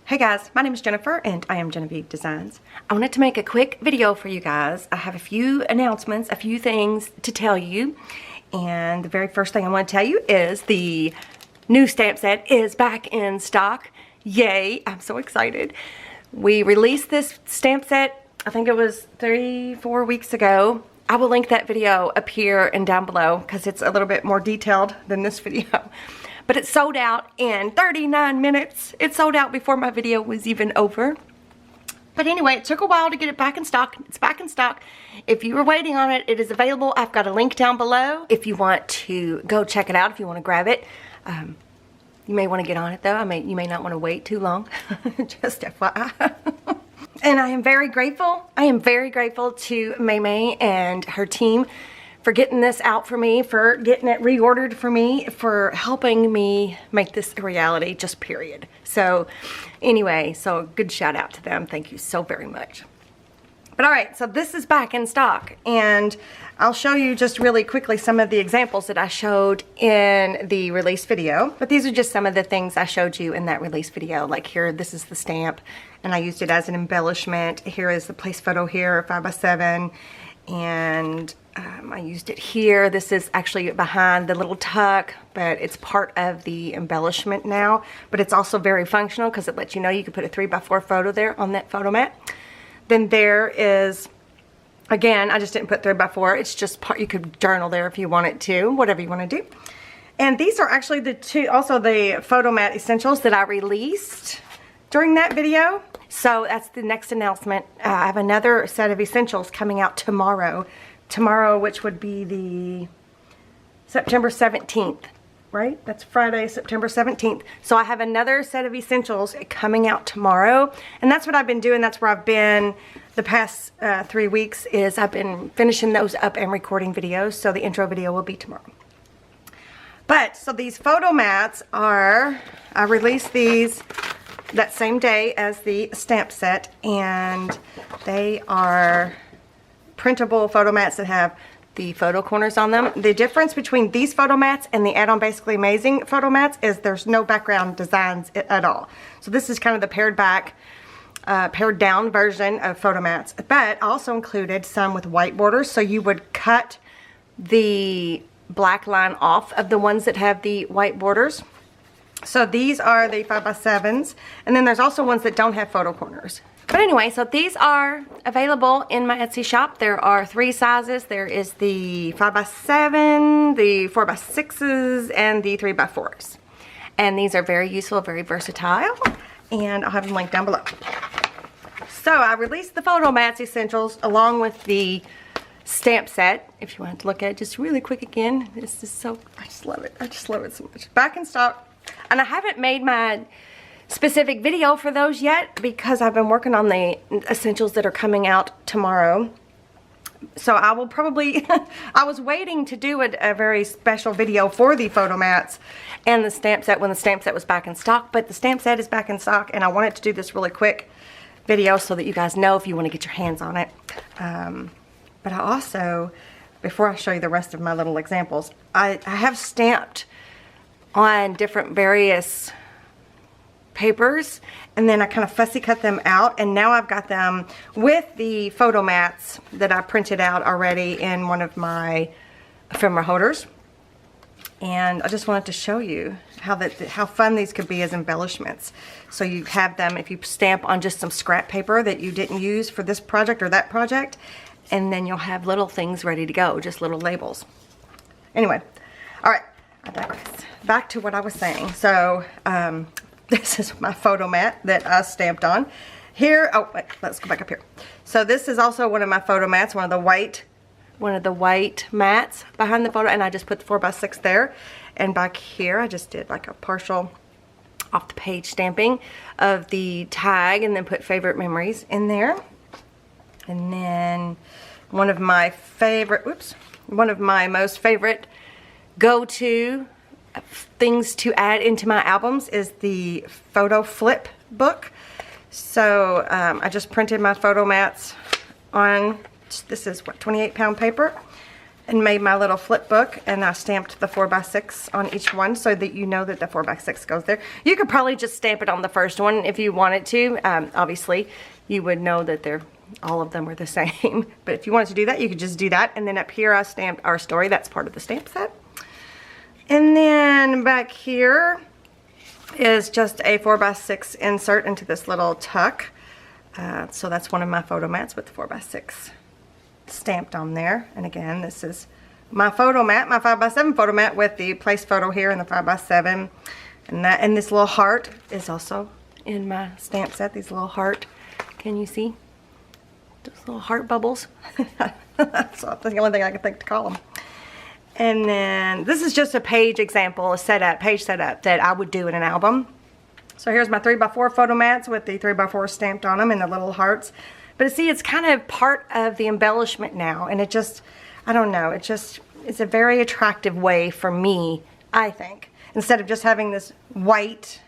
Hey guys, my name is Jennifer and I am Jenofeve Designs. I wanted to make a quick video for you guys. I have a few announcements, a few things to tell you. And the very first thing I want to tell you is the new stamp set is back in stock. Yay, I'm so excited. We released this stamp set, I think it was 3-4 weeks ago. I will link that video up here and down below because it's a little bit more detailed than this video. But it sold out in 39 minutes. It sold out before my video was even over. But anyway, it took a while to get it back in stock. It's back in stock. If you were waiting on it, it is available. I've got a link down below if you want to go check it out, if you want to grab it. You may want to get on it though. You may not want to wait too long. Just FYI. And I am very grateful. I am very grateful to May and her team for getting this out for me, for getting it reordered for me, for helping me make this a reality, just period. So anyway, so good shout out to them. Thank you so very much. But all right, so this is back in stock and I'll show you just really quickly some of the examples that I showed in the release video. But these are just some of the things I showed you in that release video. Like here, this is the stamp and I used it as an embellishment. Here is the place photo here, 5x7. And I used it here. This is actually behind the little tuck, but it's part of the embellishment now. But it's also very functional because it lets you know you can put a 3x4 photo there on that photo mat. Then there is, again, I just didn't put 3x4. It's just part, you could journal there if you wanted to, whatever you want to do. And these are actually also the photo mat essentials that I released during that video. So that's the next announcement. I have another set of essentials coming out tomorrow. Tomorrow, which would be the September 17th, right? That's Friday, September 17th. So I have another set of essentials coming out tomorrow. And that's what I've been doing. That's where I've been the past 3 weeks is I've been finishing those up and recording videos. So the intro video will be tomorrow. But, so these photo mats are, I released these that same day as the stamp set, and they are printable photo mats that have the photo corners on them. The difference between these photo mats and the Add-on Basically Amazing photo mats is there's no background designs at all. So this is kind of the pared down version of photo mats, but also included some with white borders, so you would cut the black line off of the ones that have the white borders. So these are the 5x7s, and then there's also ones that don't have photo corners. But anyway, so these are available in my Etsy shop. There are 3 sizes. There is the 5x7, the 4x6s, and the 3x4s. And these are very useful, very versatile, and I'll have them linked down below. So I released the photo mats essentials along with the stamp set. If you want to look at it just really quick again, this is so, I just love it. I just love it so much. Back in stock. And I haven't made my specific video for those yet because I've been working on the essentials that are coming out tomorrow. So I will probably, I was waiting to do a very special video for the photo mats and the stamp set when the stamp set was back in stock. But the stamp set is back in stock and I wanted to do this really quick video so that you guys know if you want to get your hands on it. But I also, before I show you the rest of my little examples, I have stamped on different various papers, and then I kind of fussy cut them out, and now I've got them with the photo mats that I printed out already in one of my ephemera holders. And I just wanted to show you how fun these could be as embellishments. So you have them if you stamp on just some scrap paper that you didn't use for this project or that project, and then you'll have little things ready to go, just little labels. Anyway, all right, I digress. Back to what I was saying. So this is my photo mat that I stamped on. Here, oh wait, let's go back up here. So this is also one of my photo mats, one of the white mats behind the photo, and I just put the 4x6 there. And back here, I just did like a partial off the page stamping of the tag, and then put favorite memories in there. And then one of my most favorite go-to things to add into my albums is the photo flip book. So I just printed my photo mats on, this is what, 28-pound paper, and made my little flip book, and I stamped the 4x6 on each one so that you know that the 4x6 goes there. You could probably just stamp it on the first one if you wanted to. Obviously, you would know that all of them are the same. But if you wanted to do that, you could just do that. And then up here, I stamped our story. That's part of the stamp set. And then back here is just a 4x6 insert into this little tuck. So that's one of my photo mats with the 4x6 stamped on there. And again, this is my photo mat, my 5x7 photo mat with the place photo here and the 5x7. And this little heart is also in my stamp set. These little heart, can you see? Those little heart bubbles. That's the only thing I can think to call them. And then this is just a page example, a setup, page setup that I would do in an album. So here's my 3x4 photo mats with the 3x4 stamped on them and the little hearts. But see, it's kind of part of the embellishment now, and it just, I don't know, it's a very attractive way for me, I think. Instead of just having this white,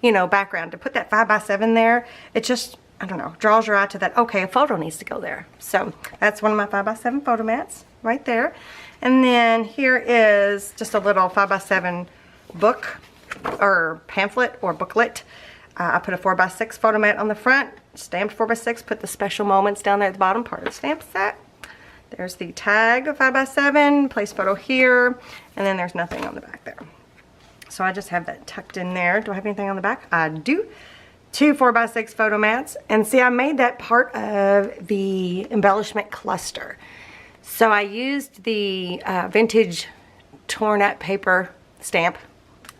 you know, background, to put that 5x7 there, it just, I don't know, draws your eye to that, okay, a photo needs to go there. So that's one of my 5x7 photo mats right there. And then here is just a little 5x7 book or pamphlet or booklet. I put a 4x6 photo mat on the front, stamped 4x6, put the special moments down there at the bottom, part of the stamp set. There's the tag of 5x7, place photo here, and then there's nothing on the back there. So I just have that tucked in there. Do I have anything on the back? I do. 2 4x6 photo mats. And see, I made that part of the embellishment cluster. So I used the vintage torn up paper stamp.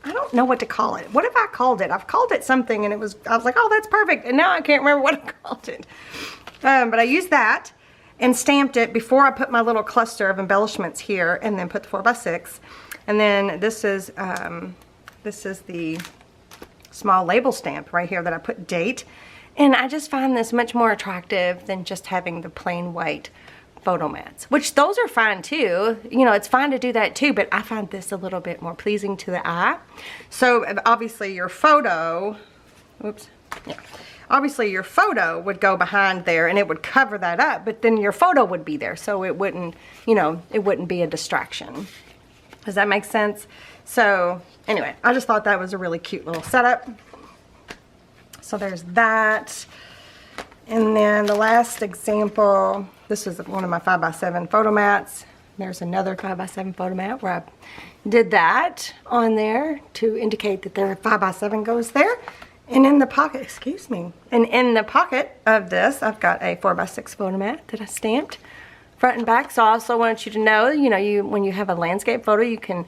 I don't know what to call it. What have I called it? I've called it something, and I was like, oh, that's perfect. And now I can't remember what I called it. But I used that and stamped it before I put my little cluster of embellishments here, and then put the 4x6. And then this is the small label stamp right here that I put date. And I just find this much more attractive than just having the plain white photo mats, which those are fine too. You know, it's fine to do that too, but I find this a little bit more pleasing to the eye. So obviously your photo, oops, yeah. Obviously your photo would go behind there and it would cover that up, but then your photo would be there, so it wouldn't, you know, it wouldn't be a distraction. Does that make sense? So anyway, I just thought that was a really cute little setup. So there's that. And then the last example, this is one of my 5x7 photo mats. There's another 5x7 photo mat where I did that on there to indicate that their 5x7 goes there. And in the pocket, excuse me, and in the pocket of this, I've got a 4x6 photo mat that I stamped front and back. So I also want you to know, you know, when you have a landscape photo, you can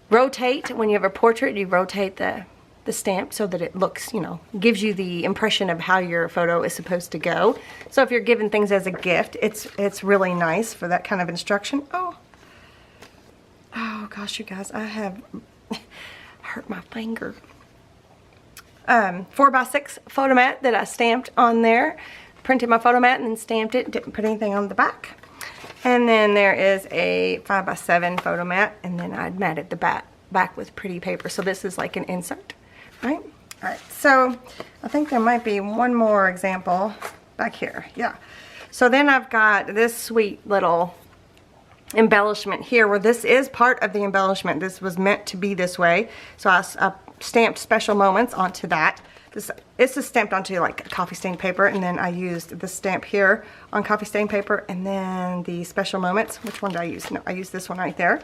rotate. When you have a portrait, you rotate the stamp so that it looks, you know, gives you the impression of how your photo is supposed to go. So if you're giving things as a gift, it's really nice for that kind of instruction. Oh gosh, you guys, I have hurt my finger. 4x6 photo mat that I stamped on there. Printed my photo mat and then stamped it. Didn't put anything on the back. And then there is a 5x7 photo mat, and then I matted the back with pretty paper. So this is like an insert, right? All right, so I think there might be one more example back here. Yeah. So then I've got this sweet little embellishment here where this is part of the embellishment. This was meant to be this way. So I stamped special moments onto that. This is stamped onto like coffee stain paper, and then I used the stamp here on coffee stain paper, and then the special moments. Which one did I use? No, I used this one right there.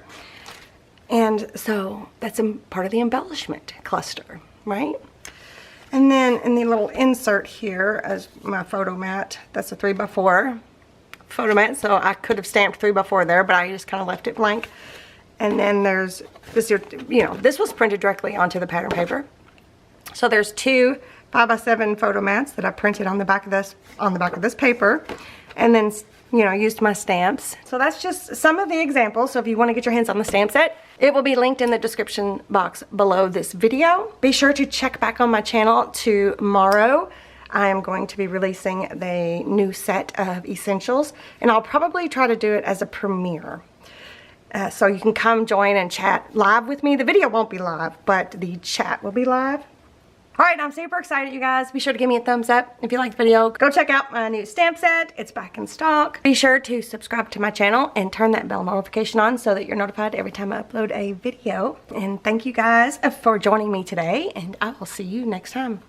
And so that's part of the embellishment cluster, right? And then in the little insert here as my photo mat, that's a 3x4 photo mat. So I could have stamped 3x4 there, but I just kind of left it blank. And then there's this, you know, this was printed directly onto the pattern paper. So there's 2 5x7 photo mats that I printed on the back of this paper, and then, you know, used my stamps. So that's just some of the examples. So if you want to get your hands on the stamp set, it will be linked in the description box below this video. Be sure to check back on my channel tomorrow. I am going to be releasing the new set of essentials, and I'll probably try to do it as a premiere. So you can come join and chat live with me. The video won't be live, but the chat will be live. Alright, I'm super excited, you guys. Be sure to give me a thumbs up if you liked the video. Go check out my new stamp set. It's back in stock. Be sure to subscribe to my channel and turn that bell notification on so that you're notified every time I upload a video. And thank you guys for joining me today, and I will see you next time.